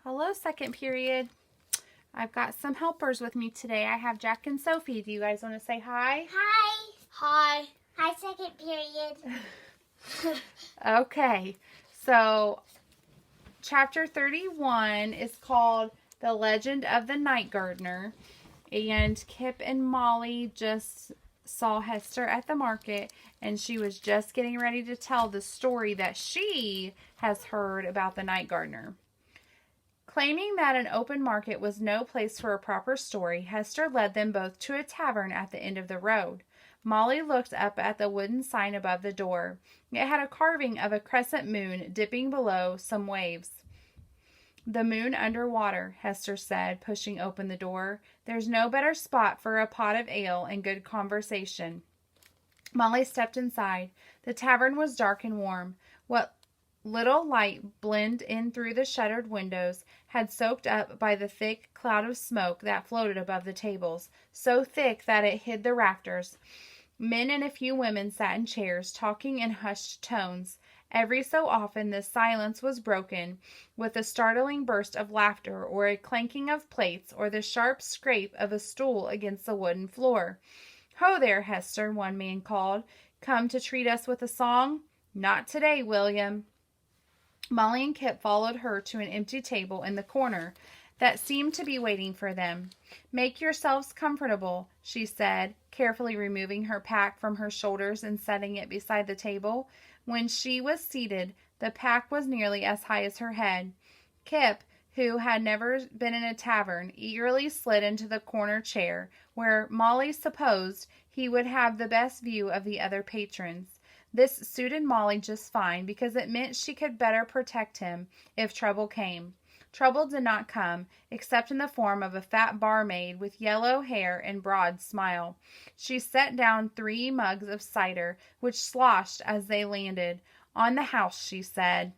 Hello, second period. I've got some helpers with me today. I have Jack and Sophie. Do you guys want to say hi? Hi. Hi. Hi, second period. Okay, so chapter 31 is called The Legend of the Night Gardner. And Kip and Molly just saw Hester at the market, and she was just getting ready to tell the story that she has heard about the night gardener. Claiming that an open market was no place for a proper story, Hester led them both to a tavern at the end of the road. Molly looked up at the wooden sign above the door. It had a carving of a crescent moon dipping below some waves. "The moon under water," Hester said, pushing open the door. "There's no better spot for a pot of ale and good conversation." Molly stepped inside. The tavern was dark and warm. What little light blended in through the shuttered windows had soaked up by the thick cloud of smoke that floated above the tables, so thick that it hid the rafters. Men and a few women sat in chairs, talking in hushed tones. Every so often the silence was broken with a startling burst of laughter, or a clanking of plates, or the sharp scrape of a stool against the wooden floor. "Ho there, Hester," one man called. "Come to treat us with a song?" "Not today, William." Molly and Kip followed her to an empty table in the corner that seemed to be waiting for them. "Make yourselves comfortable," she said, carefully removing her pack from her shoulders and setting it beside the table. When she was seated, the pack was nearly as high as her head. Kip, who had never been in a tavern, eagerly slid into the corner chair, where Molly supposed he would have the best view of the other patrons. This suited Molly just fine, because it meant she could better protect him if trouble came. Trouble did not come, except in the form of a fat barmaid with yellow hair and broad smile. She set down 3 mugs of cider, which sloshed as they landed. "On the house," she said.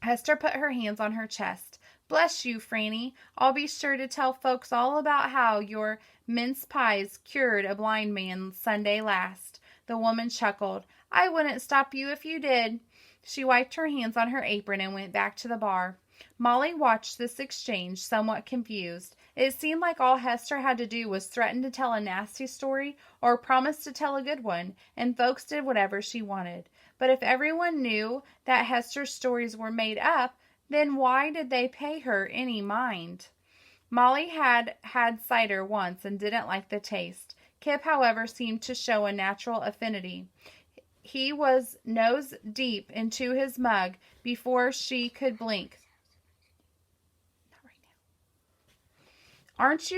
Hester put her hands on her chest. "Bless you, Franny. I'll be sure to tell folks all about how your mince pies cured a blind man Sunday last." The woman chuckled. "I wouldn't stop you if you did." She wiped her hands on her apron and went back to the bar. Molly watched this exchange, somewhat confused. It seemed like all Hester had to do was threaten to tell a nasty story or promise to tell a good one, and folks did whatever she wanted. But if everyone knew that Hester's stories were made up, then why did they pay her any mind? Molly had had cider once and didn't like the taste. Kip, however, seemed to show a natural affinity. He was nose deep into his mug before she could blink. "Not right now." Aren't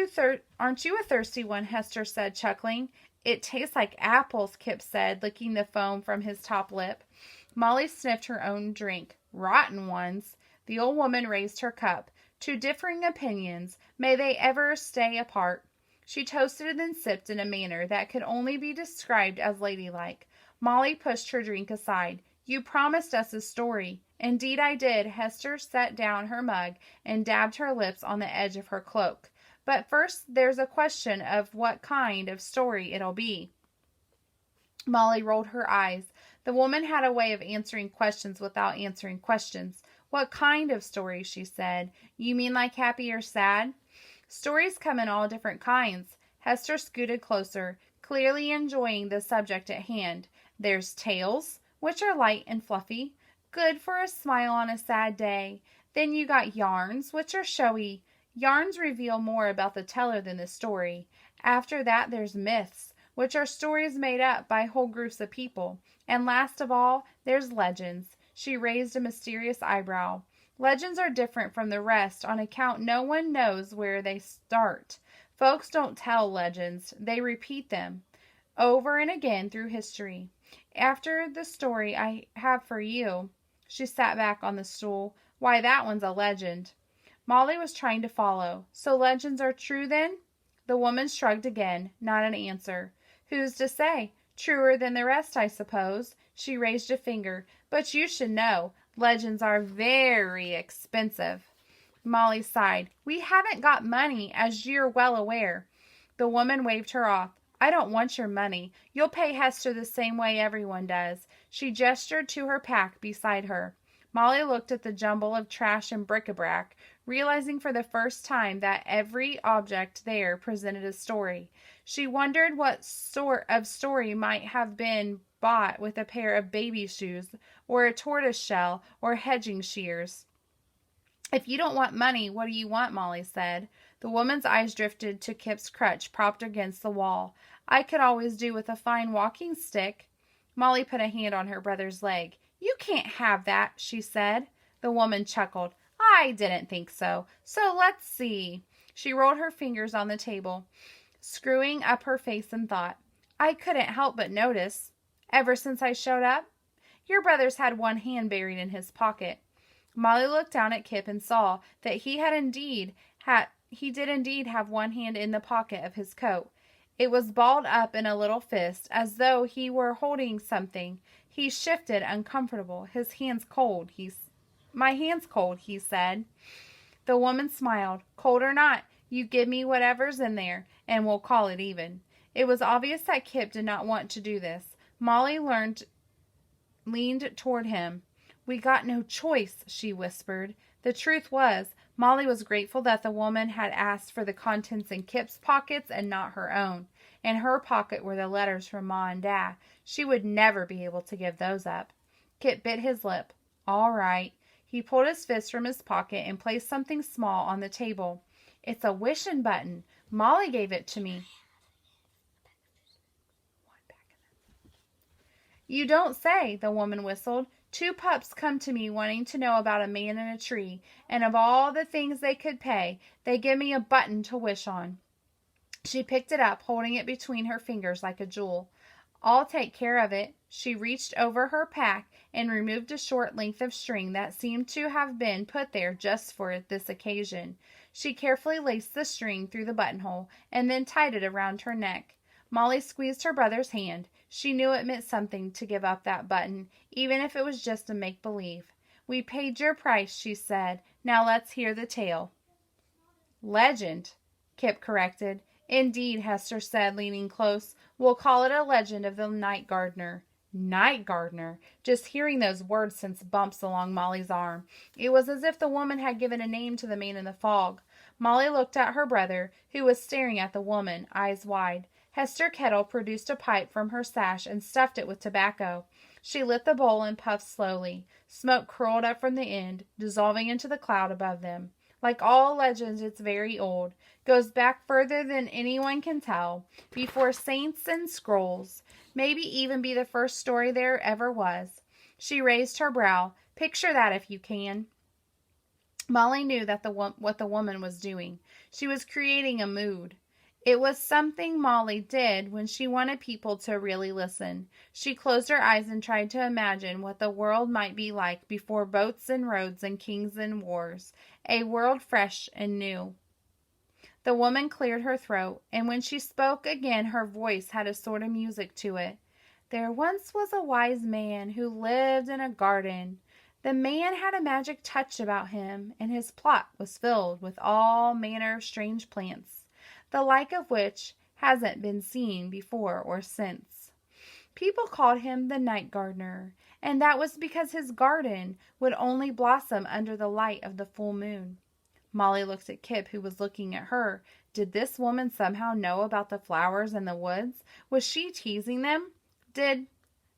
you a thirsty one?" Hester said, chuckling. "It tastes like apples," Kip said, licking the foam from his top lip. Molly sniffed her own drink. "Rotten ones." The old woman raised her cup. "To differing opinions, may they ever stay apart." She toasted and then sipped in a manner that could only be described as ladylike. Molly pushed her drink aside. "You promised us a story." "Indeed I did." Hester set down her mug and dabbed her lips on the edge of her cloak. "But first there's a question of what kind of story it'll be." Molly rolled her eyes. The woman had a way of answering questions without answering questions. "What kind of story?" she said. "You mean like happy or sad?" "Stories come in all different kinds." Hester scooted closer, clearly enjoying the subject at hand. "There's tales, which are light and fluffy, good for a smile on a sad day. Then you got yarns, which are showy. Yarns reveal more about the teller than the story. After that there's myths, which are stories made up by whole groups of people. And last of all, there's legends." She raised a mysterious eyebrow. "Legends are different from the rest on account no one knows where they start. Folks don't tell legends, they repeat them over and again through history. After the story I have for you," she sat back on the stool, "why, that one's a legend." Molly was trying to follow. "So legends are true then?" The woman shrugged again, not an answer. "Who's to say? Truer than the rest, I suppose." She raised a finger. "But you should know, legends are very expensive." Molly sighed. "We haven't got money, as you're well aware." The woman waved her off. "I don't want your money. You'll pay Hester the same way everyone does." She gestured to her pack beside her. Molly looked at the jumble of trash and bric-a-brac, realizing for the first time that every object there presented a story. She wondered what sort of story might have been bought with a pair of baby shoes, or a tortoise shell, or hedging shears. "If you don't want money, what do you want?" Molly said. The woman's eyes drifted to Kip's crutch propped against the wall. "I could always do with a fine walking stick." Molly put a hand on her brother's leg. "You can't have that," she said. The woman chuckled. "I didn't think so. So let's see." She rolled her fingers on the table, screwing up her face in thought. "I couldn't help but notice. Ever since I showed up, your brother's had one hand buried in his pocket." Molly looked down at Kip and saw that he did indeed have one hand in the pocket of his coat. It was balled up in a little fist, as though he were holding something. He shifted, uncomfortable. "My hand's cold," he said. The woman smiled. "Cold or not, you give me whatever's in there, and we'll call it even." It was obvious that Kip did not want to do this. Molly leaned toward him. "We got no choice," she whispered. The truth was, Molly was grateful that the woman had asked for the contents in Kip's pockets and not her own. In her pocket were the letters from Ma and Dad. She would never be able to give those up. Kip bit his lip. "All right." He pulled his fist from his pocket and placed something small on the table. "It's a wishing button. Molly gave it to me." "You don't say," the woman whistled. "Two pups come to me wanting to know about a man in a tree, and of all the things they could pay, they give me a button to wish on." She picked it up, holding it between her fingers like a jewel. "I'll take care of it." She reached over her pack and removed a short length of string that seemed to have been put there just for this occasion. She carefully laced the string through the buttonhole, and then tied it around her neck. Molly squeezed her brother's hand. She knew it meant something to give up that button, even if it was just a make-believe. "We paid your price," she said. "Now let's hear the tale." "Legend," Kip corrected. "Indeed," Hester said, leaning close. "We'll call it a legend of the night gardener." Night gardener! Just hearing those words sent bumps along Molly's arm. It was as if the woman had given a name to the man in the fog. Molly looked at her brother, who was staring at the woman, eyes wide. Hester Kettle produced a pipe from her sash and stuffed it with tobacco. She lit the bowl and puffed slowly. Smoke curled up from the end, dissolving into the cloud above them. Like all legends, it's very old. Goes back further than anyone can tell. Before saints and scrolls. Maybe even be the first story there ever was. She raised her brow. Picture that if you can. Molly knew that what the woman was doing. She was creating a mood. It was something Molly did when she wanted people to really listen. She closed her eyes and tried to imagine what the world might be like before boats and roads and kings and wars. A world fresh and new. The woman cleared her throat, and when she spoke again her voice had a sort of music to it. "There once was a wise man who lived in a garden. The man had a magic touch about him, and his plot was filled with all manner of strange plants, the like of which hasn't been seen before or since. People called him the night gardener, and that was because his garden would only blossom under the light of the full moon." Molly looked at Kip, who was looking at her. Did this woman somehow know about the flowers in the woods? Was she teasing them? Did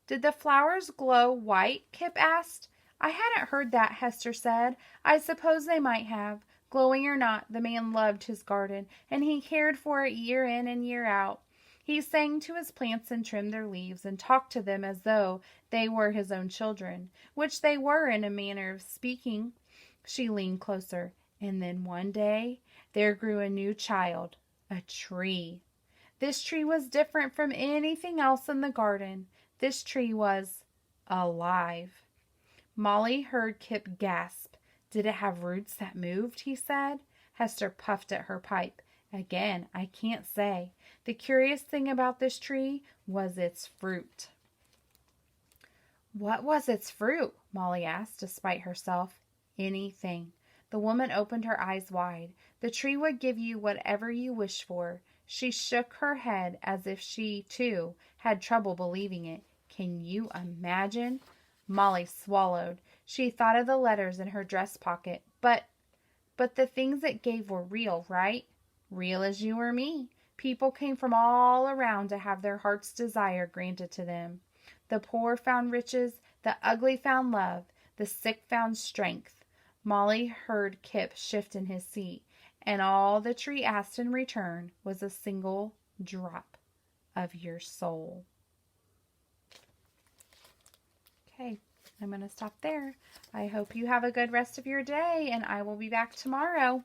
the flowers glow white?" Kip asked. "I hadn't heard that," Hester said. "I suppose they might have. Glowing or not, the man loved his garden, and he cared for it year in and year out. He sang to his plants and trimmed their leaves, and talked to them as though they were his own children, which they were in a manner of speaking." She leaned closer. "And then one day there grew a new child, a tree. This tree was different from anything else in the garden. This tree was alive." Molly heard Kip gasp. "Did it have roots that moved?" he said. Hester puffed at her pipe. "Again, I can't say. The curious thing about this tree was its fruit." "What was its fruit?" Molly asked, despite herself. "Anything." The woman opened her eyes wide. "The tree would give you whatever you wished for." She shook her head as if she, too, had trouble believing it. "Can you imagine?" Molly swallowed. She thought of the letters in her dress pocket. But the things it gave were real, right? Real as you or me. People came from all around to have their heart's desire granted to them. The poor found riches, the ugly found love, the sick found strength. Molly heard Kip shift in his seat, and all the tree asked in return was a single drop of your soul. Okay, I'm going to stop there. I hope you have a good rest of your day, and I will be back tomorrow.